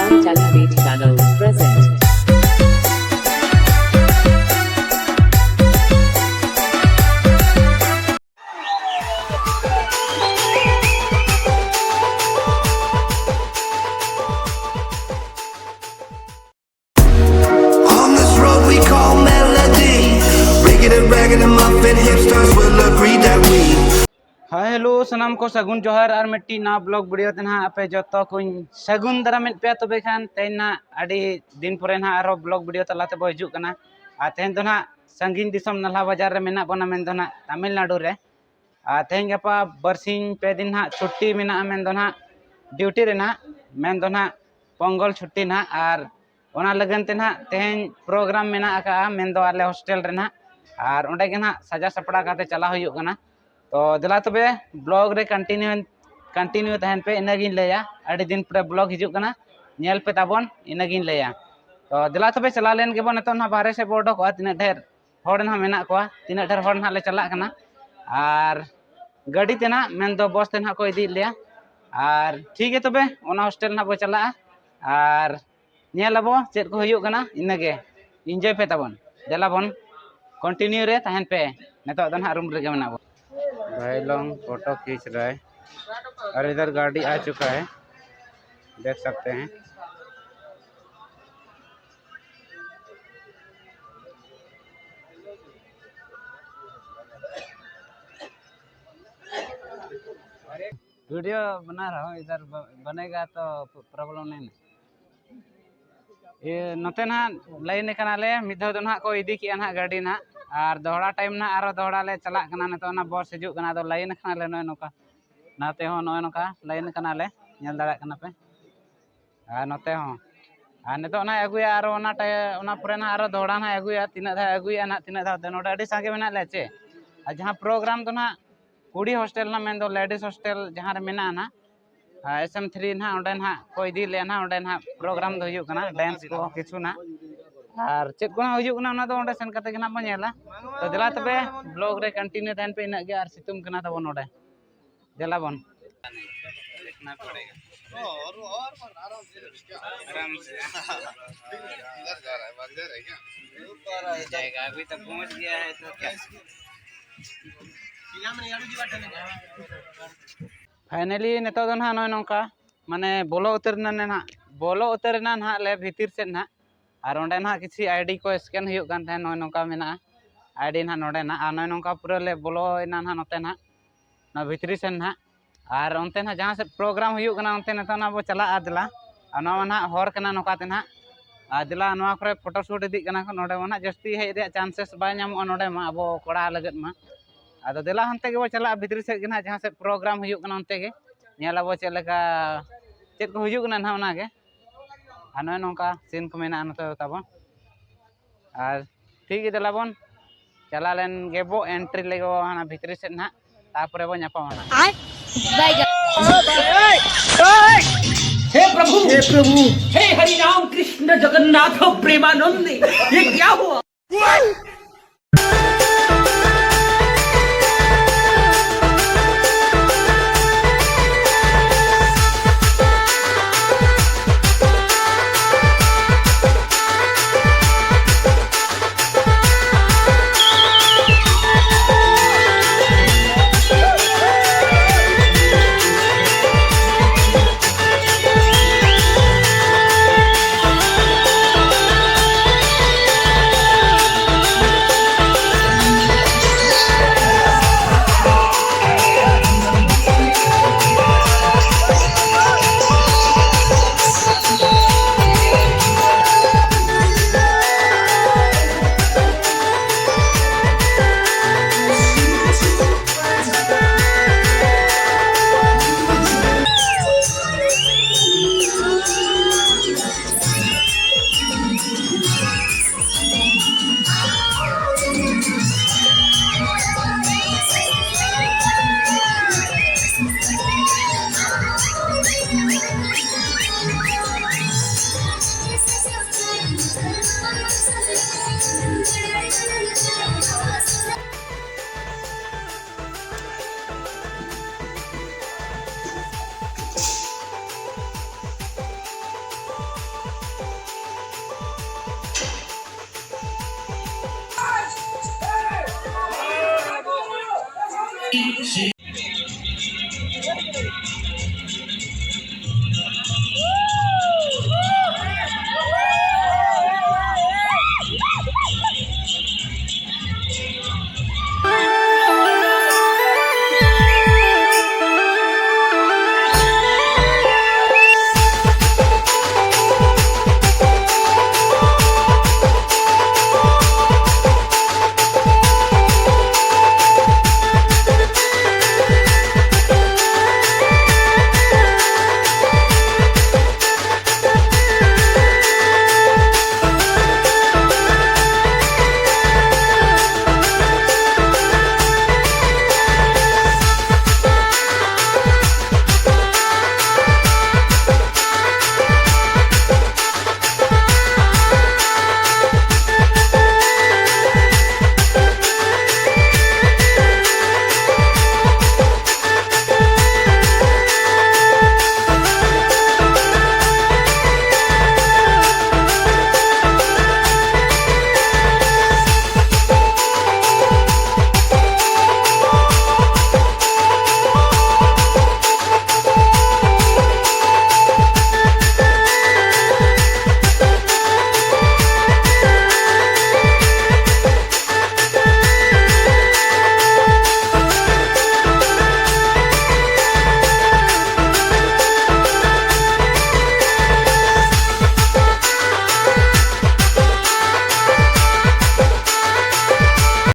Ram Television channel present. On this road we call melody, rigged and ragged and muffin hipsters will agree that we hi hello सनाम को सगुन जोहार और मिट्टी ना blog video ते ना आपे जतो कुन सगुन दारामित पे तबे खान तेना आडी दिन परे ना आरो ब्लॉग वीडियो तलाते बो हिजुग कना आ तेन तो ना संगीन दिसम नल्हा बाजार रे मेना बना मेन दो ना तमिलनाडु रे आ तेन गपा बरसिंग पे दिन ना छुट्टी मेना मेन दो ना ड्यूटी रे ना मेन दो ना पोंगल छुट्टी ना और ओना लगन ते ना तेन प्रोग्राम मेना आका मेन दो आले हॉस्टल रे ना और ओंडे के ना सजा सपड़ा काते चला हुयुग कना तो दिला तबे ब्लॉग रे कंटिन्यू तहन पे इनागिन लेया अड़ी दिन पूरा ब्लॉग हिजुग कना नेल पे ताबन इनागिन लेया तो दिला तबे चला लेन गेबो नतो ना बाहरे से बोडो को तिना ढेर हॉड ना मेना को तिना ढेर हॉड ना ले चला कना और गाड़ी ते ना मेन दो बस ते ना को इदी लेया और ठीक है तबे ओना हॉस्टल ना बो चला और नेलबो चेद को हुयुग कना इनागे एंजॉय पे ताबन देला बन कंटिन्यू रे तहन पे नतो दो ना रूम रे मेना बो भाई लोग फोटो खींच रहा है और इधर गाड़ी आ चुका है देख सकते हैं वीडियो बना रहा हूँ इधर बनेगा तो प्रॉब्लम नहीं ये नते ना लाइन कनाले मिधो दो ना को इदी किया ना गाड़ी ना और दोहरा टाइम ना आरो दोहरा ले चला कना नतो ना बस हिजुग कना दो लाइन कनाले नय नोका नाते हो नय नोका लाइन कनाले नेल दाड़ा कना पे आ नते हो आ नतो ना अगुया आरो ओना ओना परे ना आरो दोहरा ना अगुया तिना धा अगुया ना तिना धा ते नोडा अडी संगे मेना ले चे आ जहां प्रोग्राम तो ना कुड़ी हॉस्टल ना मेन दो लेडीज हॉस्टल जहां रे मेना ना SM3 ना ओंडे ना को इदी ले ना ओंडे ना प्रोग्राम दो हुयुग कना डांस को किछु ना और चेक को हुयुग कना ओना दो ओंडे सेन कते ना बनेला तो दिला तबे ब्लॉग रे कंटिन्यू तहन पे इना गे और सितुम कना तबो नोडे देला बन देखना पड़ेगा और आराम से इधर जा रहा है भाग जा रहा है क्या ऊपर आ जाएगा अभी तक पहुंच गया है तो क्या फाइनली नेतो दो ना नय नोका माने बोलो उतरना ना ले भीतर से ना और ओंडे ना किसी आईडी को स्कैन हुयुग कान थे नय नोका मेना आईडी ना नोडे ना आ नय नोका पूरा ले बोलो ना ना नोते ना ना भीतरी से ना और ओनते ना जहां से प्रोग्राम हुयुग कना ओनते नेतो ना बो चला आदला और नवा ना हॉर कना नोका ते ना आदला नवा करे फोटो शूट इदी कना को नोडे ना जस्ती हे रे चांसेस बाय नामो नोडे मा अबो कोड़ा लगत मा आदो देला हनते के बो चला भीतरी से के ना जहां से प्रोग्राम हुयुग कना ओनते के नेला बो चेलका चेद को हुयुग ना ना के नय नोका सीन को मेना नतो ताबो और ठीक है देला बन चला लेन गेबो एंट्री लेगो हाना भीतरी से ना तापरे बो न्यापामा हे प्रभु हे हरि राम कृष्ण जगन्नाथ प्रेमानंद ये क्या हुआ